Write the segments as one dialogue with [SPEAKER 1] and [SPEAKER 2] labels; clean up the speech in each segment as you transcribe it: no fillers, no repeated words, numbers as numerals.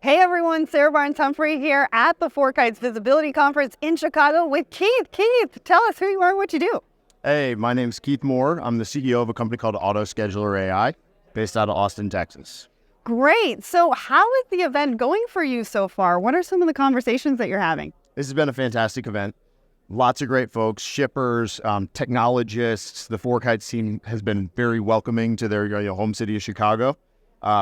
[SPEAKER 1] Hey everyone, Sarah Barnes Humphrey here at the FourKites Visibility Conference in Chicago with Keith. Keith, tell us who you are and what you do.
[SPEAKER 2] Hey, my name's Keith Moore. I'm the CEO of a company called AutoScheduler.AI, based out of Austin, Texas.
[SPEAKER 1] Great. So how is the event going for you so far? What are some of the conversations that you're having?
[SPEAKER 2] This has been a fantastic event. Lots of great folks, shippers, technologists. The FourKites team has been very welcoming to their home city of Chicago.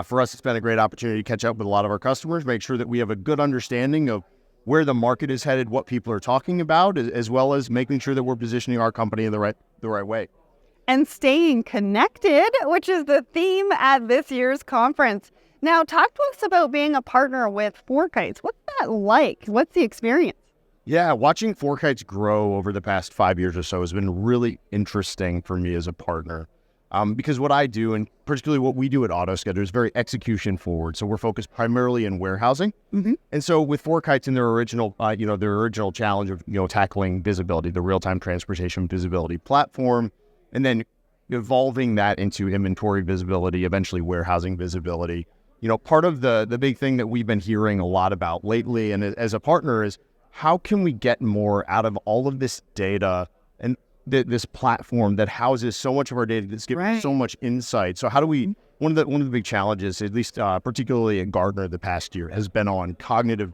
[SPEAKER 2] For us, it's been a great opportunity to catch up with a lot of our customers, make sure that we have a good understanding of where the market is headed, what people are talking about, as well as making sure that we're positioning our company in the right way.
[SPEAKER 1] And staying connected, which is the theme at this year's conference. Now, talk to us about being a partner with FourKites. What's that like? What's the experience?
[SPEAKER 2] Yeah, watching FourKites grow over the past 5 years or so has been really interesting for me as a partner. Because what I do, and particularly what we do at AutoScheduler, is very execution forward. So we're focused primarily in warehousing. And so with FourKites and their original challenge of tackling visibility, the real-time transportation visibility platform, and then evolving that into inventory visibility, eventually warehousing visibility. Part of the big thing that we've been hearing a lot about lately, and as a partner, is how can we get more out of all of this data and this platform that houses so much of our data that's giving so much insight. So how do we, one of the big challenges, at least particularly at Gartner the past year, has been on cognitive.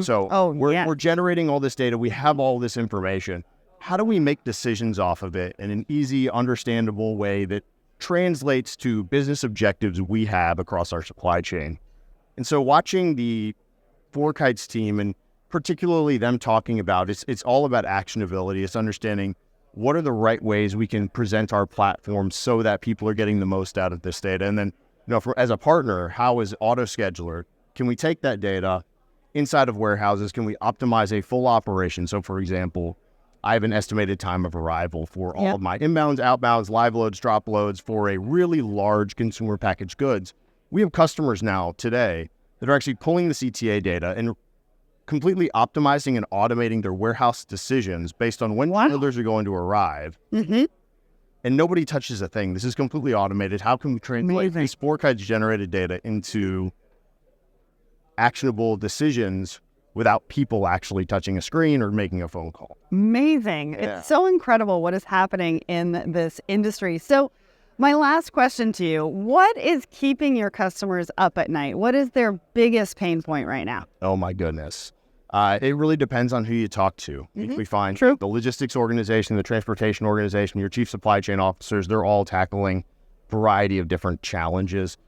[SPEAKER 2] So we're generating all this data, we have all this information. How do we make decisions off of it in an easy, understandable way that translates to business objectives we have across our supply chain? And so watching the FourKites team, and particularly them talking about it's all about actionability. It's understanding what are the right ways we can present our platform so that people are getting the most out of this data. And then, as a partner, how is AutoScheduler, can we take that data inside of warehouses? Can we optimize a full operation? So for example, I have an estimated time of arrival for all of my inbounds, outbounds, live loads, drop loads for a really large consumer packaged goods. We have customers now today that are actually pulling the CTA data and completely optimizing and automating their warehouse decisions based on when trailers are going to arrive. And nobody touches a thing. This is completely automated. How can we translate these FourKites generated data into actionable decisions without people actually touching a screen or making a phone call?
[SPEAKER 1] Amazing. Yeah. It's so incredible what is happening in this industry. So my last question to you, what is keeping your customers up at night? What is their biggest pain point right now?
[SPEAKER 2] Oh my goodness. It really depends on who you talk to. We find the logistics organization, the transportation organization, your chief supply chain officers, they're all tackling a variety of different challenges.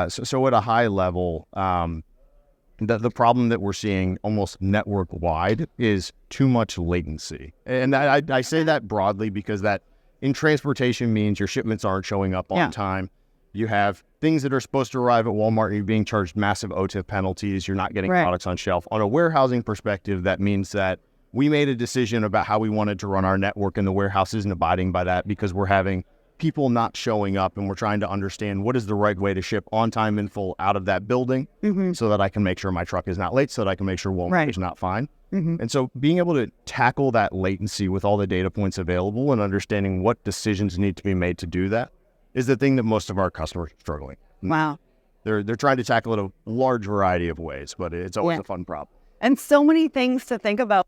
[SPEAKER 2] So at a high level, the problem that we're seeing almost network-wide is too much latency. And I say that broadly because that in transportation means your shipments aren't showing up on time. You have things that are supposed to arrive at Walmart and you're being charged massive OTIF penalties. You're not getting products on shelf. On a warehousing perspective, that means that we made a decision about how we wanted to run our network, and the warehouse isn't abiding by that because we're having people not showing up, and we're trying to understand what is the right way to ship on time and full out of that building so that I can make sure my truck is not late, so that I can make sure Walmart is not fine. And so being able to tackle that latency with all the data points available and understanding what decisions need to be made to do that is the thing that most of our customers are struggling.
[SPEAKER 1] Wow.
[SPEAKER 2] They're trying to tackle it a large variety of ways, but it's always a fun problem.
[SPEAKER 1] And so many things to think about.